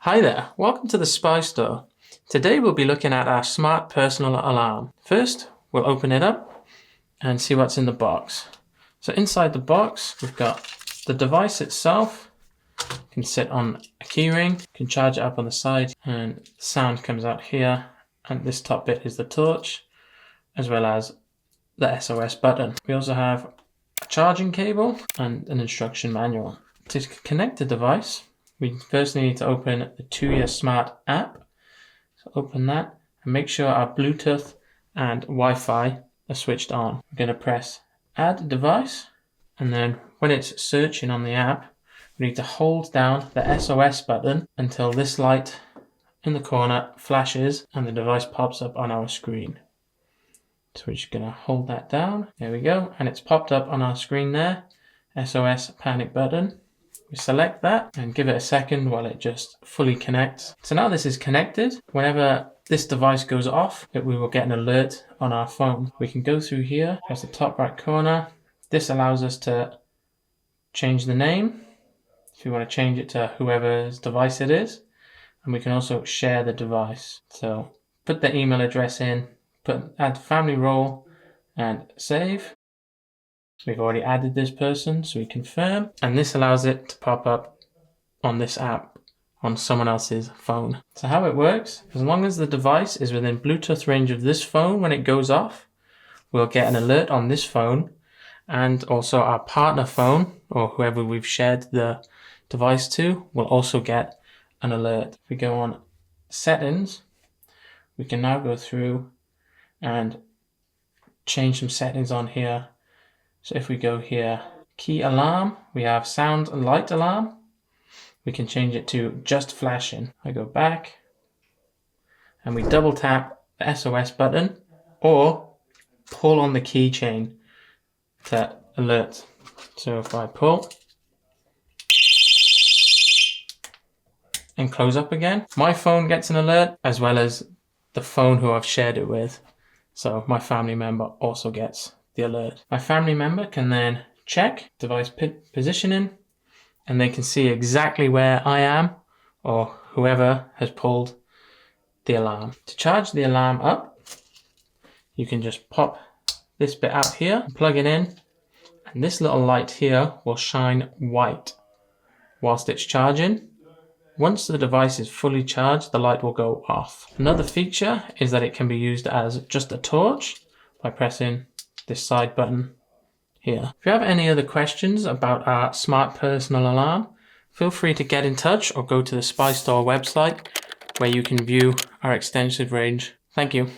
Hi there, welcome to the Spy Store. Today we'll be looking at our smart personal alarm. First, we'll open it up and see what's in the box. So inside the box, we've got the device itself. It can sit on a keyring, you can charge it up on the side, and the sound comes out here. And this top bit is the torch, as well as the SOS button. We also have a charging cable and an instruction manual. To connect the device, we first need to open the Tuya Smart app. So open that and make sure our Bluetooth and Wi-Fi are switched on. We're going to press Add Device, and then when it's searching on the app, we need to hold down the SOS button until this light in the corner flashes and the device pops up on our screen. So we're just going to hold that down. There we go. And it's popped up on our screen there. SOS panic button. We select that and give it a second while it just fully connects. So now this is connected. Whenever this device goes off, we will get an alert on our phone. We can go through here, press the top right corner. This allows us to change the name if you want to change it to whoever's device it is. And we can also share the device. So put the email address in, add family role and save. We've already added this person, so we confirm. And this allows it to pop up on this app on someone else's phone. So how it works, as long as the device is within Bluetooth range of this phone when it goes off, we'll get an alert on this phone, and also our partner phone or whoever we've shared the device to will also get an alert. If we go on settings, we can now go through and change some settings on here. So if we go here, key alarm, we have sound and light alarm. We can change it to just flashing. I go back and we double tap the SOS button or pull on the keychain to alert. So if I pull and close up again, my phone gets an alert as well as the phone who I've shared it with. So my family member also gets the alert. My family member can then check device positioning and they can see exactly where I am or whoever has pulled the alarm. To charge the alarm up, you can just pop this bit out here, plug it in, and this little light here will shine white whilst it's charging. Once the device is fully charged, the light will go off. Another feature is that it can be used as just a torch by pressing this side button here. If you have any other questions about our smart personal alarm, feel free to get in touch or go to the Spy Store website where you can view our extensive range. Thank you.